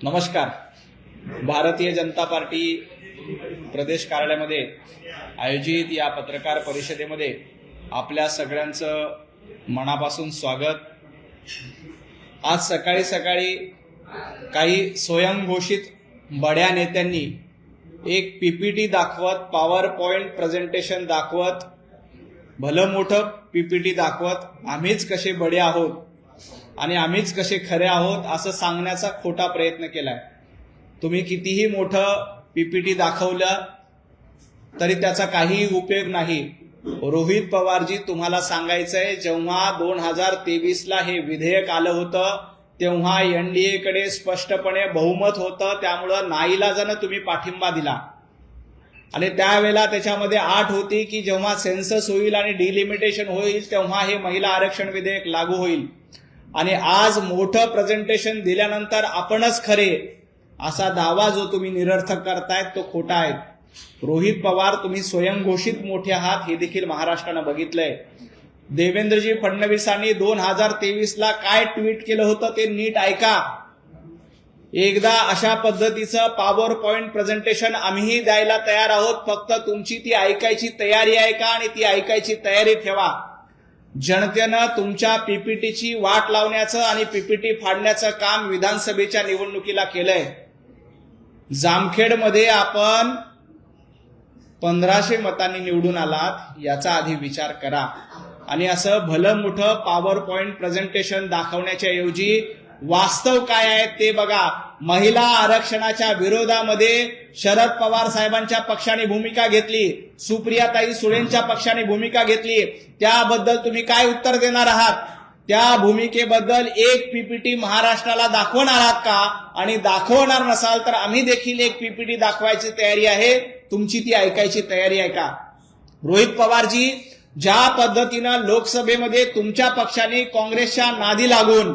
नमस्कार. भारतीय जनता पार्टी प्रदेश कार्यालयामध्ये आयोजित या पत्रकार परिषदेमध्ये आपल्या सगळ्यांचं मनापासून स्वागत. आज सकाळी सकाळी काही स्वयंघोषित बड्या नेत्यांनी एक पीपीटी दाखवत, पॉवर पॉइंट प्रेझेंटेशन दाखवत, भलं मोठं पीपीटी दाखवत आम्हीच कसे बडे आहोत आणि आम्हीच कसे खरे आहोत असं सांगण्याचा खोटा प्रयत्न केलाय. तुम्ही कितीही मोठं पीपीटी दाखवलं तरी त्याचा काही उपयोग नाही. रोहित पवारजी, तुम्हाला सांगायचंय, जेव्हा 2023ला हे विधेयक आलं होतं तेव्हा एनडीए कडे स्पष्टपणे बहुमत होतं, त्यामुळं नाईलाजानं तुम्ही पाठिंबा दिला. आणि त्यावेळेला त्याच्यामध्ये अट होती की जेव्हा सेन्सस होईल आणि डिलिमिटेशन होईल तेव्हा हे महिला आरक्षण विधेयक लागू होईल. आणि आज मोठं प्रेझेंटेशन दिल्यानंतर आपणच खरे असा दावा जो तुम्ही निरर्थक करतायत तो खोटा आहे. रोहित पवार, तुम्ही स्वयंघोषित मोठे आहात हे देखील महाराष्ट्रानं बघितलंय. देवेंद्रजी फडणवीसांनी 2023ला काय ट्विट केलं होतं ते नीट ऐका. एकदा अशा पद्धतीचं पॉवर पॉइंट प्रेझेंटेशन आम्हीही द्यायला तयार आहोत, फक्त तुमची ती ऐकायची तयारी आहे का आणि ती ऐकायची तयारी ठेवा. जनतेनं तुमच्या पीपीटीची वाट लावण्याचं आणि पीपीटी फाडण्याचं काम विधानसभेच्या निवडणुकीला केलंय. जामखेडमध्ये आपण 1500 मतांनी निवडून आलात, याचा आधी विचार करा. आणि असं भलं मोठं पॉवर पॉइंट प्रेझेंटेशन दाखवण्याच्या ऐवजी वास्तव काय आहे ते बघा. महिला आरक्षणाच्या विरोधामध्ये शरद पवार साहेबांच्या पक्षाने भूमिका घेतली, सुप्रियाताई सुळेंच्या पक्षाने भूमिका घेतली. त्याबद्दल तुम्ही काय उत्तर देणार आहात? त्या भूमिकेबद्दल एक पीपीटी महाराष्ट्राला दाखवणार आहात का? आणि दाखवणार नसाल तर आम्ही देखील एक पीपीटी दाखवायची तयारी आहे, तुमची ती ऐकायची तयारी आहे का? रोहित पवारजी, ज्या पद्धतीनं लोकसभेमध्ये तुमच्या पक्षाने काँग्रेसच्या नादी लागून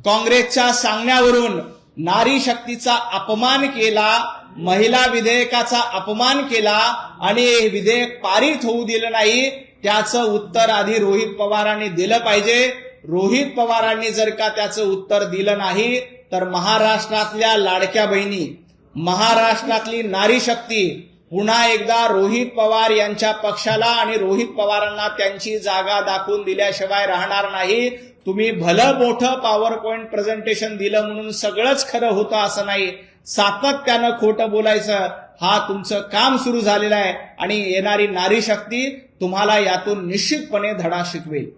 काँग्रेसच्या सांगण्यावरून नारी शक्तीचा अपमान केला, महिला विधेयकाचा अपमान केला आणि हे विधेयक पारित होऊ दिलं नाही, त्याचं उत्तर आधी रोहित पवारांनी दिलं पाहिजे. रोहित पवारांनी जर का त्याचं उत्तर दिलं नाही तर महाराष्ट्रातल्या लाडक्या बहिणी, महाराष्ट्रातली नारी शक्ती पुन्हा एकदा रोहित पवार यांच्या पक्षाला आणि रोहित पवारांना त्यांची जागा दाखवून दिल्याशिवाय राहणार नाही. तुम्ही भलं मोठं पॉवर पॉइंट प्रेझेंटेशन दिलं म्हणून सगळंच खरं होतं असं नाही. सातत्यानं खोटं बोलायचं हा तुमचं काम सुरू झालेलं आहे आणि येणारी नारी शक्ती तुम्हाला यातून निश्चितपणे धडा शिकवेल.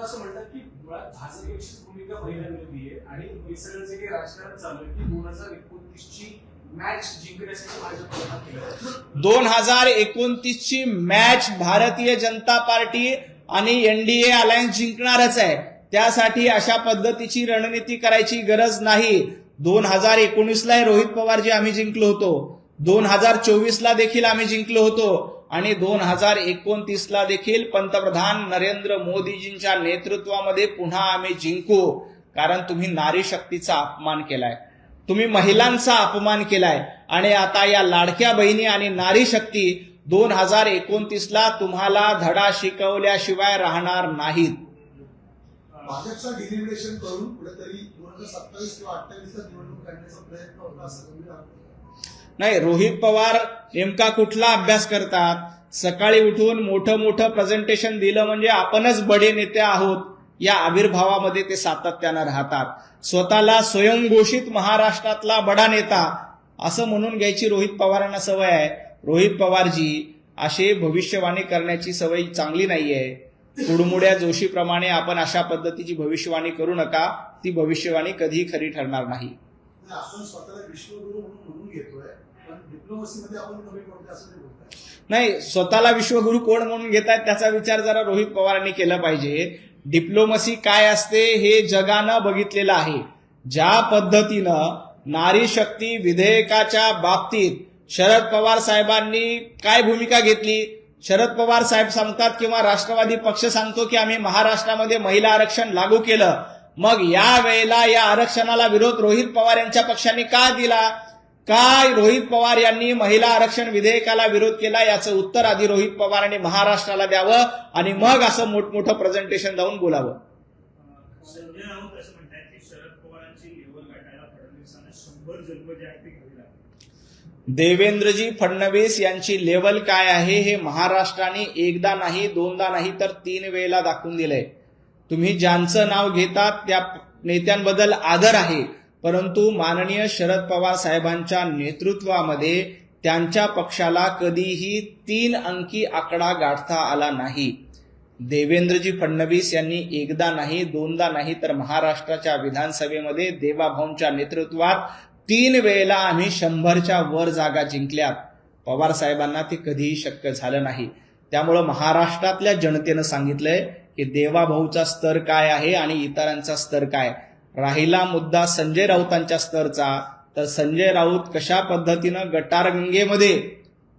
असं म्हणतात की मुळात भाजपची भूमिका महिलांविरोधी आहे आणि हे सगळं जे काही राजकारण चालू आहे की 2029ची मॅच जिंकण्यासाठी भाजपला केलं. 2029ची मॅच भारतीय जनता पार्टी आणि एनडीए अलायन्स जिंकणारच आहे. त्यासाठी अशा पद्धतीची रणनीती करायची गरज नाही. 2019ला रोहित पवारजी आम्ही जिंकलो होतो, 2024ला देखील आम्ही जिंकलो होतो आणि 2029ला देखील पंतप्रधान नरेंद्र मोदीजींच्या नेतृत्वामध्ये पुन्हा आम्ही जिंकू. कारण तुम्ही नारी शक्तीचा अपमान केलाय, तुम्ही महिलांचा अपमान केलाय आणि आता या लाडक्या बहिणी आणि नारी शक्ती 2029ला तुम्हाला धडा शिकवल्याशिवाय राहणार नाहीत. भाजपचा डिलिमिटेशन करून कुठेतरी 2027 किंवा 28ला निवडणूक काढण्याचा प्रयत्न होता असं नाही. रोहित पवार नेमका कुठला अभ्यास करतात? सकाळी उठून मोठं प्रेझेंटेशन दिलं म्हणजे आपणच बडे नेते आहोत या आविर्भावामध्ये ते सातत्यानं राहतात. स्वतःला स्वयंघोषित महाराष्ट्रातला बडा नेता असं म्हणून घ्यायची रोहित पवारांना सवय आहे. रोहित पवारजी, असे भविष्यवाणी करण्याची सवय चांगली नाहीये. कुडमुड्या जोशीप्रमाणे आपण अशा पद्धतीची भविष्यवाणी करू नका, ती भविष्यवाणी कधी खरी ठरणार नाही. आपण स्वतःला विश्वगुरू म्हणून घेतोय, पण डिप्लोमसीमध्ये आपण कमी पडतो असं नाही बोलताय. नाही, स्वतःला विश्वगुरू कोण म्हणून घेतायत त्याचा विचार जरा रोहित पवारांनी केला पाहिजे. डिप्लोमसी काय असते हे जगानं बघितलेलं आहे. ज्या पद्धतीनं नारी शक्ती विधेयकाच्या बाबतीत शरद पवार साहेबांनी काय भूमिका घेतली? शरद पवार साहेब सांगतात किंवा राष्ट्रवादी पक्ष सांगतो की आम्ही महाराष्ट्रामध्ये महिला आरक्षण लागू केलं. मग या वेळेला या आरक्षणाला विरोध रोहित पवार यांच्या पक्षाने का दिला? काय रोहित पवार यांनी महिला आरक्षण विधेयकाला विरोध केला याचं उत्तर आधी रोहित पवारांनी महाराष्ट्राला द्यावं आणि मग असं मोठमोठं प्रेझेंटेशन देऊन बोलावं. संजय राऊत असं म्हणतात की शरद पवारांची लेवल गाठायला दिवसांना 100 जन्म जे आहेत ते घ्यावी लागली. देवेंद्रजी फडणवीस यांची लेवल काय आहे हे महाराष्ट्राने एकदा नाही, दोनदा नाही तर 3 वेळेला दाखवून दिलंय. तुम्ही ज्यांचं नाव घेतात त्या नेत्यांबद्दल आदर आहे, परंतु माननीय शरद पवार साहेबांच्या नेतृत्वामध्ये त्यांच्या पक्षाला कधीही 3 अंकी आकडा गाठता आला नाही. देवेंद्रजी फडणवीस यांनी एकदा नाही, दोनदा नाही तर महाराष्ट्राच्या विधानसभेमध्ये देवाभाऊंच्या नेतृत्वात 3 वेळेला आम्ही 100च्या वर जागा जिंकल्यात. पवार साहेबांना ते कधीही शक्य झालं नाही. त्यामुळं महाराष्ट्रातल्या जनतेनं सांगितलंय की देवाभाऊचा स्तर काय आहे आणि इतरांचा स्तर काय. राहिला मुद्दा संजय राऊतांच्या स्तरचा, तर संजय राऊत कशा पद्धतीनं गटारगंगेमध्ये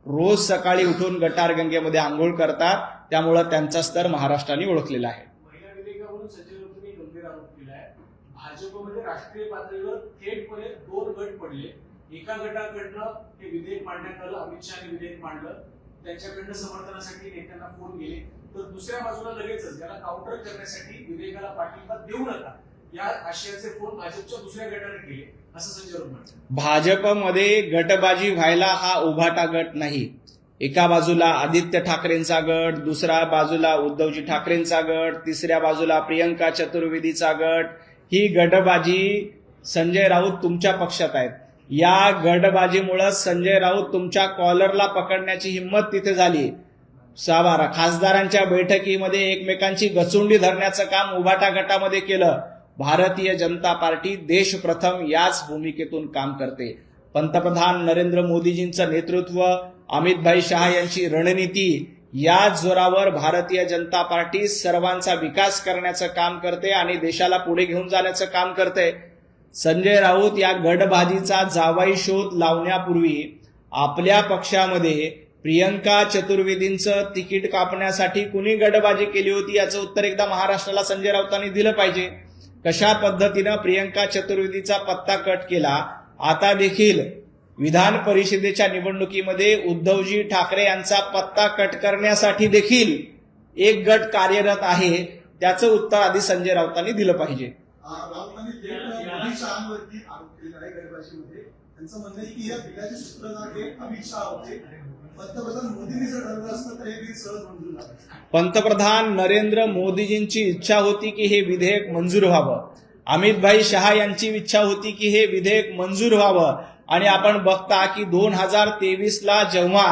रोज सकाळी उठून गटारगंगेमध्ये आंघोळ करतात, त्यामुळं त्यांचा स्तर महाराष्ट्राने ओळखलेला आहे. महिला विधेयकावरून संजय राऊतांनी गंभीर आरोप केलाय. भाजपमध्ये राष्ट्रीय पातळीवर थेटपणे 2 गट पडले. एका गटाकडनं हे विधेयक मांडण्यात आलं, अमित शहाने विधेयक मांडलं, त्यांच्याकडनं समर्थनासाठी नेत्यांना फोन गेले, तर दुसऱ्या बाजूला लगेचच याला काउंटर करण्यासाठी विधेयकाला पाठिंबा देऊ नका या आशयाचे फोन भाजपच्या दुसऱ्या गटाने केले, असं संजय राऊत म्हणतात. भाजपमध्ये गटबाजी व्हायला हा उभाटा गट नाही. एका बाजूला आदित्य ठाकरेंचा गट, दुसऱ्या बाजूला उद्धवजी ठाकरेंचा गट, तिसऱ्या बाजूला प्रियंका चतुर्वेदीचा गट. ही गटबाजी संजय राऊत तुमच्या पक्षात आहेत. या गटबाजीमुळे संजय राऊत तुमच्या कॉलरला पकडण्याची हिंमत तिथे झाली. 6-12 खासदारांच्या बैठकीमध्ये एकमेकांची गचुंडी धरण्याचं काम उभाटा गटामध्ये केलं. भारतीय जनता पार्टी देश प्रथम याच भूमिकेतून काम करते. पंतप्रधान नरेंद्र मोदीजींचं नेतृत्व, अमितभाई शहा यांची रणनीती, या जोरावर भारतीय जनता पार्टी सर्वांचा विकास करण्याचं काम करते आणि देशाला पुढे घेऊन जाण्याचं काम करते. संजय राऊत या गटबाजीचा जावाई शोध लावण्यापूर्वी आपल्या पक्षामध्ये प्रियंका चतुर्वेदींचं तिकीट कापण्यासाठी कुणी गटबाजी केली होती याचं उत्तर एकदा महाराष्ट्राला संजय राऊतांनी दिलं पाहिजे. कशा पद्धतीनं प्रियंका चतुर्वेदीचा पत्ता कट केला. आता देखील विधान परिषदेच्या निवडणुकीमध्ये उद्धवजी ठाकरे यांचा पत्ता कट करण्यासाठी देखील एक गट कार्यरत आहे. त्याचं उत्तर आधी संजय राऊतांनी दिलं पाहिजे. राऊतांनी थेट मोदी शहांवरती आरोप केलेला आहे गटबाजीमध्ये. त्यांचं म्हणणं आहे की या बिलाचे सूत्रधार हे अमित शहा होते. पंतप्रधान मोदींनी जर ठरवलं असतं तर हे बिल सहज मंजूर झालं. पंतप्रधान नरेंद्र मोदीजींची इच्छा होती की हे विधेयक मंजूर व्हावं. अमितभाई शहा यांची इच्छा होती की हे विधेयक मंजूर व्हावं. आणि आपण बघता की 2023ला जेव्हा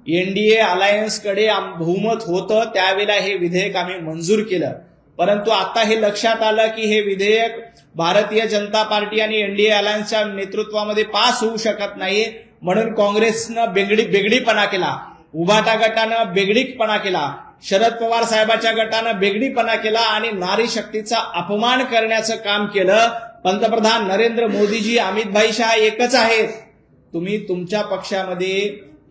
एनडीए अलायन्सकडे बहुमत होतं त्यावेळेला हे विधेयक आम्ही मंजूर केलं. परंतु आता हे लक्षात आलं की हे विधेयक भारतीय जनता पार्टी आणि एनडीए अलायन्सच्या नेतृत्वामध्ये पास होऊ शकत नाही, म्हणून काँग्रेसनं बेगडीपणा केला, उभाटा गटानं बेगडीपणा केला, शरद पवार साहेबाच्या गटानं बेगडीपणा केला आणि नारी शक्तीचा अपमान करण्याचं काम केलं. पंतप्रधान नरेंद्र मोदीजी, अमितभाई शहा एकच आहेत. तुम्ही तुमच्या पक्षामध्ये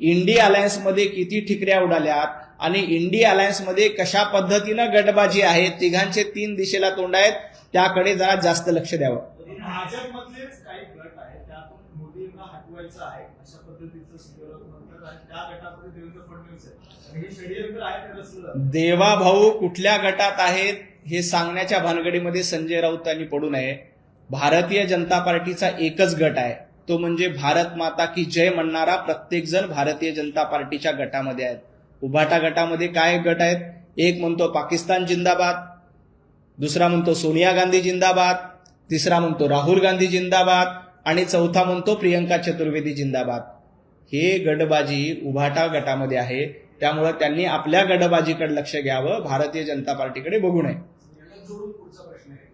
इंडिया अलायन्समध्ये किती ठिकऱ्या उडाल्यात आणि इंडिया अलायन्समध्ये कशा पद्धतीनं गटबाजी आहे, तिघांचे 3 दिशेला तोंड आहेत, त्याकडे जरा जास्त लक्ष द्यावं. भाजपमधलेच काही गट आहेत त्यातून मोदींना हटवायचं आहे अशा पद्धतीचं संजय राऊत म्हणतात आणि त्या गटामध्ये देवेंद्र फडणवीस आहेत. हे षडयंत्र आहे ते रचलं जातं. देवाभाऊ कुठल्या गटात आहेत हे सांगण्याच्या भानगडीमध्ये संजय राऊत यांनी पडू नये. भारतीय जनता पार्टीचा एकच गट आहे, तो म्हणजे भारत माता की जय म्हणणारा प्रत्येक जण भारतीय जनता पार्टीच्या गटामध्ये आहेत. उभाटा गटामध्ये काय गट आहेत? एक म्हणतो पाकिस्तान जिंदाबाद, दुसरा म्हणतो सोनिया गांधी जिंदाबाद, तिसरा म्हणतो राहुल गांधी जिंदाबाद आणि चौथा म्हणतो प्रियंका चतुर्वेदी जिंदाबाद. हे गटबाजी उभाटा गटामध्ये आहे. त्यामुळे त्यांनी आपल्या गटबाजीकडे लक्ष घ्यावं, भारतीय जनता पार्टीकडे बघू नये. याला जोडून पुढचा प्रश्न आहे.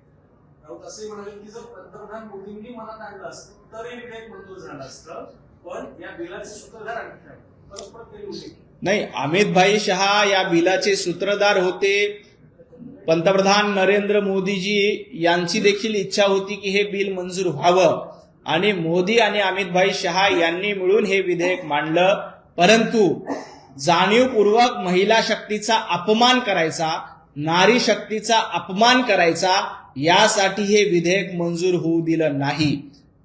राऊत असे म्हणाले की जर पंतप्रधान मोदींनी मनात आणलं असतं तर हे विधेयक मंजूर झालं असतं, पण या बिलाचे सूत्रधार आणखी परस्पर ते उल्लेख नाही. अमितभाई शहा या बिलाचे सूत्रधार होते. पंतप्रधान नरेंद्र मोदीजी यांची देखील इच्छा होती की हे बिल मंजूर व्हावं आणि मोदी आणि अमितभाई शहा यांनी मिळून हे विधेयक मांडलं. परंतु जाणीवपूर्वक महिला शक्तीचा अपमान करायचा, नारी शक्तीचा अपमान करायचा, यासाठी हे विधेयक मंजूर होऊ दिलं नाही.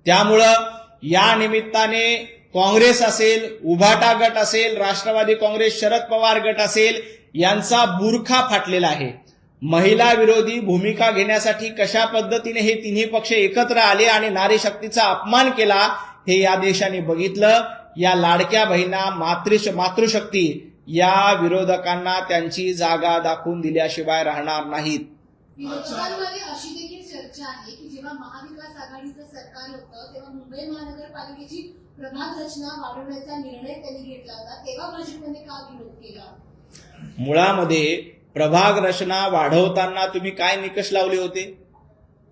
त्यामुळं या निमित्ताने काँग्रेस असेल, उभाटा गट असेल, राष्ट्रवादी काँग्रेस, शरद पवार गट असेल, यांचा बुरखा फाटलेला आहे. महिला विरोधी भूमिका घेण्यासाठी कशा पद्धतीने हे तिन्ही पक्ष एकत्र आले आणि नारी शक्तीचा अपमान केला हे या देशाने बघितलं. या लाडक्या बहिणा मातृशक्ती या विरोधकांना त्यांची जागा दाखवून दिल्याशिवाय राहणार नाहीत. विरोधकांमध्ये अशी देखील चर्चा आहे की जेव्हा महाविकास आघाडीचं सरकार होतं तेव्हा मुंबई महानगरपालिकेची प्रभाग रचना वाढवण्याचा निर्णय त्यांनी घेतला होता, तेव्हा भाजपने का विरोध केला? मुळामध्ये प्रभाग रचना वाढवताना तुम्ही काय निकष लावले होते?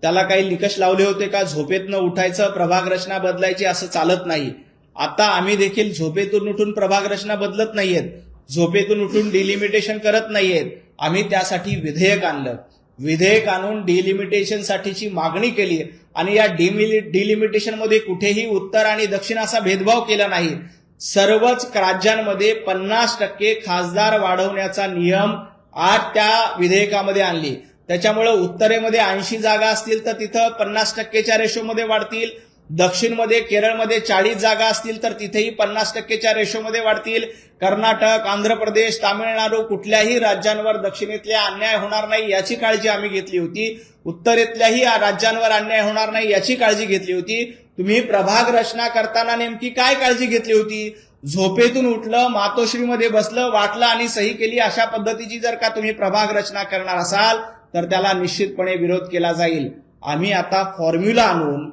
त्याला काही निकष लावले होते का? झोपेतनं उठायचं प्रभाग रचना बदलायची असं चालत नाही. आता आम्ही देखील झोपेतून उठून प्रभाग रचना बदलत नाहीयेत, झोपेतून उठून डिलिमिटेशन करत नाहीयेत. आम्ही त्यासाठी विधेयक आणलं, विधेयक आणून डिलिमिटेशन साठीची मागणी केली आणि या डिलिमिटेशन मध्ये कुठेही उत्तर आणि दक्षिण असा भेदभाव केला नाही. सर्वच राज्यांमध्ये 50% खासदार वाढवण्याचा नियम आज त्या विधेयकामध्ये आणली. त्याच्यामुळे उत्तरेमध्ये 80 जागा असतील तर तिथं 50%च्या रेशोमध्ये वाढतील, दक्षिणमध्ये केरळमध्ये 40 जागा असतील तर तिथेही 50%च्या रेशोमध्ये वाढतील. कर्नाटक, आंध्र प्रदेश, तामिळनाडू कुठल्याही राज्यांवर दक्षिणेतल्या अन्याय होणार नाही याची काळजी आम्ही घेतली होती. उत्तरेतल्याही राज्यांवर अन्याय होणार नाही याची काळजी घेतली होती. तुम्ही प्रभाग रचना करताना नेमकी काय काळजी घेतली होती? झोपेतून उठलं, मातोश्रीमध्ये बसलं, वाटलं आणि सही केली अशा पद्धतीची जर का तुम्ही प्रभाग रचना करणार असाल तर त्याला निश्चितपणे विरोध केला जाईल. आम्ही आता फॉर्म्युला आणून,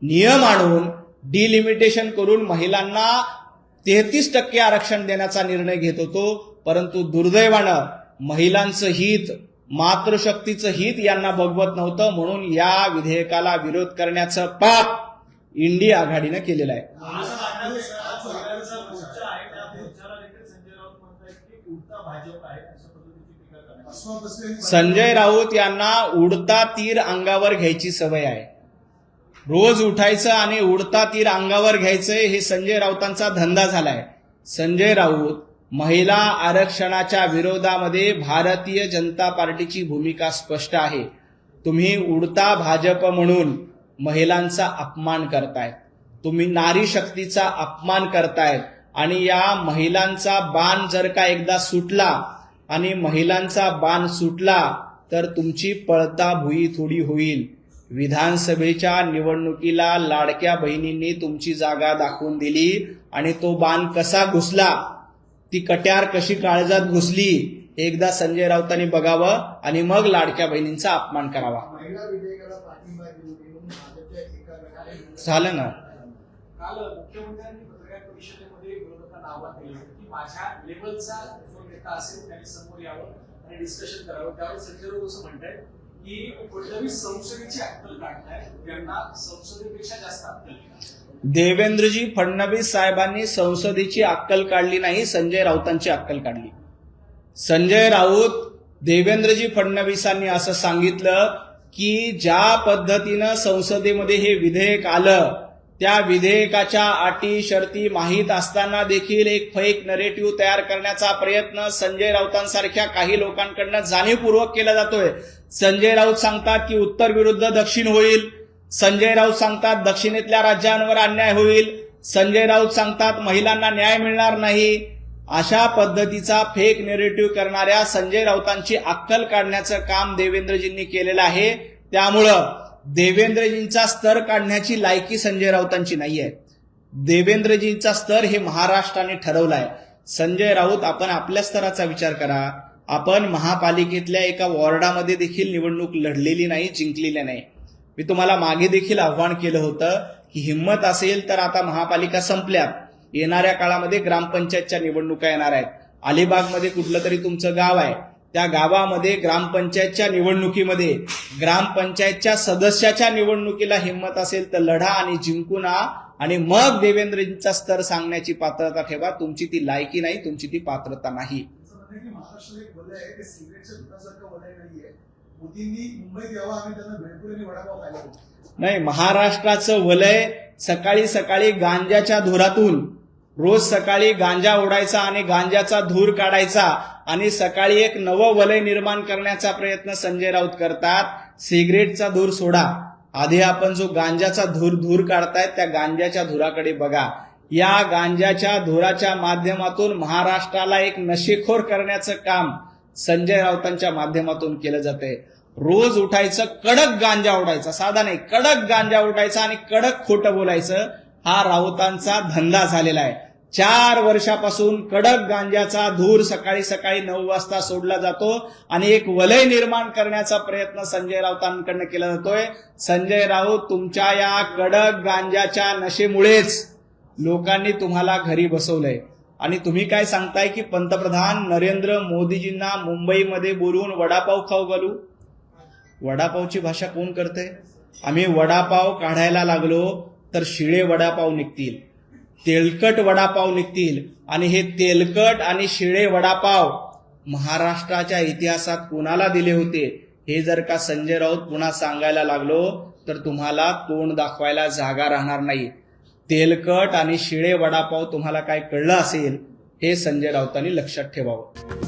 नियम आणून, डिलिमिटेशन करून महिलांना 33% आरक्षण देण्याचा निर्णय घेत होतो. परंतु दुर्दैवानं महिलांचं हित, मातृशक्तीचं हित यांना बघवत नव्हतं, म्हणून या विधेयकाला विरोध करण्याचं पाप इंडिया आघाडीनं केलेलं आहे. असं मानण्यात येतं, आज सरकारचा मोर्चा आहे, त्या मोर्चाला देखील संजय राऊत म्हणतायत की उडता भाजप आहे, अशा पद्धतीची टीका करण्यात अस्वाबसलेली संजय राऊत यांना उडता तीर अंगावर घ्यायची सवय आहे. रोज उठायचं आणि उडता तीर अंगावर घ्यायचंय हे संजय राऊतांचा धंदा झालाय. संजय राऊत महिला आरक्षणाच्या विरोधामध्ये भारतीय जनता पार्टीची भूमिका स्पष्ट आहे. तुम्ही उडता भाजप म्हणून महिलांचा अपमान करतायत, तुम्ही नारी शक्तीचा अपमान करतायत आणि या महिलांचा बाण जर का एकदा सुटला आणि महिलांचा बाण सुटला तर तुमची पळता भुई थोडी होईल. विधानसभेच्या निवडणुकीला लाडक्या बहिणींनी तुमची जागा दाखवून दिली आणि तो बाण कसा घुसला, ती कट्यार कशी काळजात घुसली एकदा संजय राऊतांनी बघावं आणि मग लाडक्या बहिणींचा अपमान करावा. महिला विधेयकाला पाठिंबा देऊन भाजपच्या एका गटाने झालं ना. काल मुख्यमंत्र्यांनी पत्रकार परिषदेमध्ये विरोधकांना आवाहन केलं की माझ्या लेवलचा जो नेता असेल त्याने समोर यावं आणि डिस्कशन करावं. त्यावर संजय राऊत असं म्हणतायत की फडणवीस संसदेची अक्कल काढताय, त्यांना संसदेपेक्षा जास्त अक्कल नाही. देवेंद्रजी फडणवीस साहेबांनी संसदेची अक्कल काढली नाही, संजय राऊतांची अक्कल काढली. संजय राऊत देवेंद्रजी फडणवीसांनी असं सांगितलं की ज्या पद्धतीनं संसदेमध्ये हे विधेयक आलं त्या विधेयकाच्या अटी शर्ती माहीत असताना देखील एक फेक नरेटिव्ह तयार करण्याचा प्रयत्न संजय राऊतांसारख्या काही लोकांकडनं जाणीवपूर्वक केला जातोय. संजय राऊत सांगतात की उत्तर विरुद्ध दक्षिण होईल, संजय राऊत सांगतात दक्षिणेतल्या राज्यांवर अन्याय होईल, संजय राऊत सांगतात महिलांना न्याय मिळणार नाही. अशा पद्धतीचा फेक नेरेटिव्ह करणाऱ्या संजय राऊतांची अक्कल काढण्याचं काम देवेंद्रजींनी केलेलं आहे. त्यामुळं देवेंद्रजींचा स्तर काढण्याची लायकी संजय राऊतांची नाहीये. देवेंद्रजींचा स्तर हे महाराष्ट्राने ठरवलाय. संजय राऊत, आपण आपल्या स्तराचा विचार करा. आपण महापालिकेतल्या एका वॉर्डामध्ये देखील निवडणूक लढलेली नाही, जिंकलेली नाही. मी तुम्हाला मागे देखील आव्हान केलं होतं की हिंमत असेल तर आता महापालिका संपल्या, येणाऱ्या काळामध्ये ग्रामपंचायतच्या निवडणुका येणार आहेत. अलिबागमध्ये कुठलं तरी तुमचं गाव आहे, त्या गावामध्ये ग्रामपंचायतच्या निवडणुकीमध्ये ग्रामपंचायतच्या सदस्याच्या निवडणुकीला हिंमत असेल तर लढा आणि जिंकून आणि मग देवेंद्रजींचा स्तर सांगण्याची पात्रता ठेवा. तुमची ती लायकी नाही, तुमची ती पात्रता नाही. की महाराष्ट्रात एक वलय आहे ते सिगरेटच्या दुधासारखं वलय नाहीये. मोदींनी मुंबईत यावं, आम्ही त्यांना भेळपुरी आणि वडापाव खायला बोलतो. नाही, महाराष्ट्राचं वलय सकाळी सकाळी गांजाच्या धुरातून, रोज सकाळी गांजा ओढायचा आणि गांजाचा धूर काढायचा आणि सकाळी एक नवं वलय निर्माण करण्याचा प्रयत्न संजय राऊत करतात. सिगरेटचा धूर सोडा, आधी आपण जो गांजाचा धूर काढतायत त्या गांजाच्या धुराकडे बघा. या गांजाच्या धुराच्या माध्यमातून महाराष्ट्राला एक नशेखोर करण्याचं काम संजय राऊतांच्या माध्यमातून केलं जातंय. रोज उठायचं, कडक गांजा उडायचा, साधा नाही, कडक गांजा उडायचा आणि कडक खोटं बोलायचं, हा राऊतांचा धंदा झालेला आहे. 4 वर्षापासून कडक गांजाचा धूर सकाळी सकाळी 9 वाजता सोडला जातो आणि एक वलय निर्माण करण्याचा प्रयत्न संजय राऊतांकडनं केला जातोय. संजय राऊत, तुमच्या या कडक गांजाच्या नशेमुळेच लोकांनी तुम्हाला घरी बसवलंय आणि तुम्ही काय सांगताय की पंतप्रधान नरेंद्र मोदीजींना मुंबईमध्ये बोलवून वडापाव खाऊ घालू. वडापावची भाषा कोण करते? आम्ही वडापाव काढायला लागलो तर शिळे वडापाव निघतील, तेलकट वडापाव निघतील आणि हे तेलकट आणि शिळे वडापाव महाराष्ट्राच्या इतिहासात कोणाला दिले होते हे जर का संजय राऊत पुन्हा सांगायला लागलो तर तुम्हाला तोंड दाखवायला जागा राहणार नाही. तेलकट आणि शिळे वडापाव तुम्हाला काय कळलं असेल हे संजय राऊतांनी लक्षात ठेवावं.